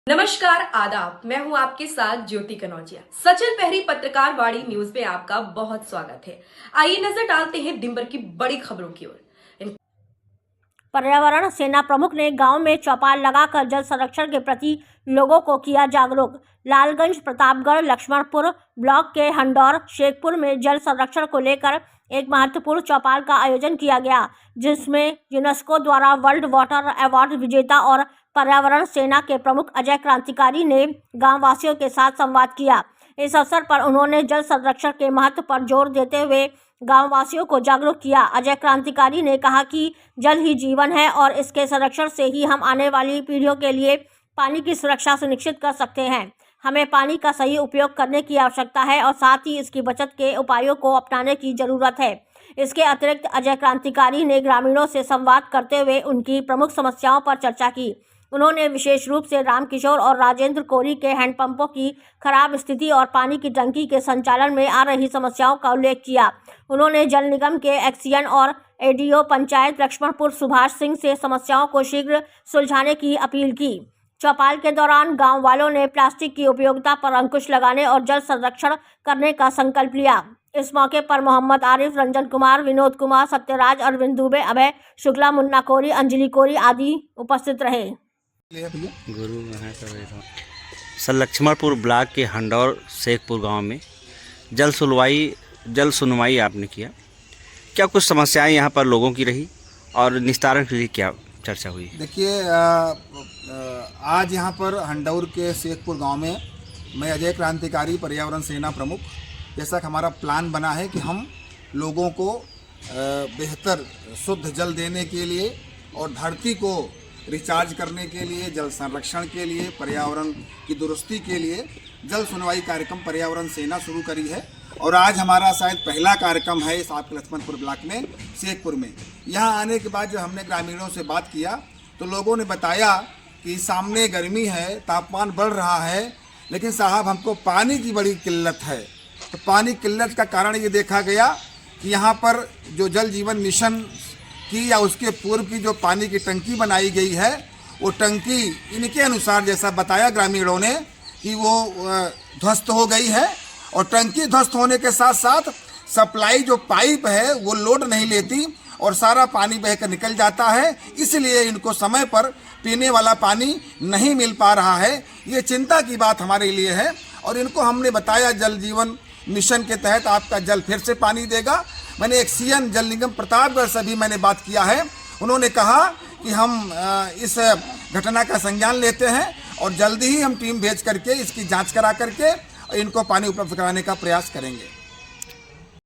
नमस्कार, आदाब। मैं हूं आपके साथ ज्योति कनौजिया। सचल पहरी पत्रकार वाणी न्यूज में आपका बहुत स्वागत है। आइए नजर डालते हैं दिन भर की बड़ी खबरों की ओर। पर्यावरण सेना प्रमुख ने गांव में चौपाल लगाकर जल संरक्षण के प्रति लोगों को किया जागरूक। लालगंज, प्रतापगढ़, लक्ष्मणपुर ब्लॉक के हंडौर, शेखपुर में जल संरक्षण को लेकर एक महत्वपूर्ण चौपाल का आयोजन किया गया, जिसमें यूनेस्को द्वारा वर्ल्ड वाटर अवार्ड विजेता और पर्यावरण सेना के प्रमुख अजय क्रांतिकारी ने गाँव वासियों के साथ संवाद किया। इस अवसर पर उन्होंने जल संरक्षण के महत्व पर जोर देते हुए गाँव वासियों को जागरूक किया। अजय क्रांतिकारी ने कहा कि जल ही जीवन है और इसके संरक्षण से ही हम आने वाली पीढ़ियों के लिए पानी की सुरक्षा सुनिश्चित कर सकते हैं। हमें पानी का सही उपयोग करने की आवश्यकता है और साथ ही इसकी बचत के उपायों को अपनाने की जरूरत है। इसके अतिरिक्त अजय क्रांतिकारी ने ग्रामीणों से संवाद करते हुए उनकी प्रमुख समस्याओं पर चर्चा की। उन्होंने विशेष रूप से रामकिशोर और राजेंद्र कोरी के हैंडपंपों की खराब स्थिति और पानी की टंकी के संचालन में आ रही समस्याओं का उल्लेख किया। उन्होंने जल निगम के एक्सीएन और एडीओ पंचायत लक्ष्मणपुर सुभाष सिंह से समस्याओं को शीघ्र सुलझाने की अपील की। चौपाल के दौरान गांव वालों ने प्लास्टिक की उपयोगिता पर अंकुश लगाने और जल संरक्षण करने का संकल्प लिया। इस मौके पर मोहम्मद आरिफ, रंजन कुमार, विनोद कुमार, सत्यराज, अरविंद दुबे, अभय शुक्ला, मुन्ना कोरी, अंजलि कोरी आदि उपस्थित रहे। सर, लक्ष्मणपुर ब्लॉक के हंडौर शेखपुर गांव में जल सुनवाई आपने किया। क्या कुछ समस्याएं यहां पर लोगों की रही और निस्तारण के लिए क्या चर्चा हुई? देखिए, आज यहां पर हंडौर के शेखपुर गांव में मैं अजय क्रांतिकारी, पर्यावरण सेना प्रमुख, जैसा कि हमारा प्लान बना है कि हम लोगों को बेहतर शुद्ध जल देने के लिए और धरती को रिचार्ज करने के लिए, जल संरक्षण के लिए, पर्यावरण की दुरुस्ती के लिए जल सुनवाई कार्यक्रम पर्यावरण सेना शुरू करी है। और आज हमारा शायद पहला कार्यक्रम है इस आपके लक्ष्मणपुर ब्लॉक में, शेखपुर में। यहाँ आने के बाद जब हमने ग्रामीणों से बात किया तो लोगों ने बताया कि सामने गर्मी है, तापमान बढ़ रहा है, लेकिन साहब हमको पानी की बड़ी किल्लत है। तो पानी किल्लत का कारण ये देखा गया कि यहाँ पर जो जल जीवन मिशन की या उसके पूर्व की जो पानी की टंकी बनाई गई है, वो टंकी इनके अनुसार जैसा बताया ग्रामीणों ने कि वो ध्वस्त हो गई है और टंकी ध्वस्त होने के साथ साथ सप्लाई जो पाइप है वो लोड नहीं लेती और सारा पानी बहकर निकल जाता है। इसलिए इनको समय पर पीने वाला पानी नहीं मिल पा रहा है। ये चिंता की बात हमारे लिए है और इनको हमने बताया जल जीवन मिशन के तहत आपका जल फिर से पानी देगा। मैंने एक्सीएन जल निगम प्रतापगढ़ से भी मैंने बात किया है। उन्होंने कहा कि हम इस घटना का संज्ञान लेते हैं और जल्दी ही हम टीम भेज करके इसकी जांच करा करके इनको पानी उपलब्ध कराने का प्रयास करेंगे।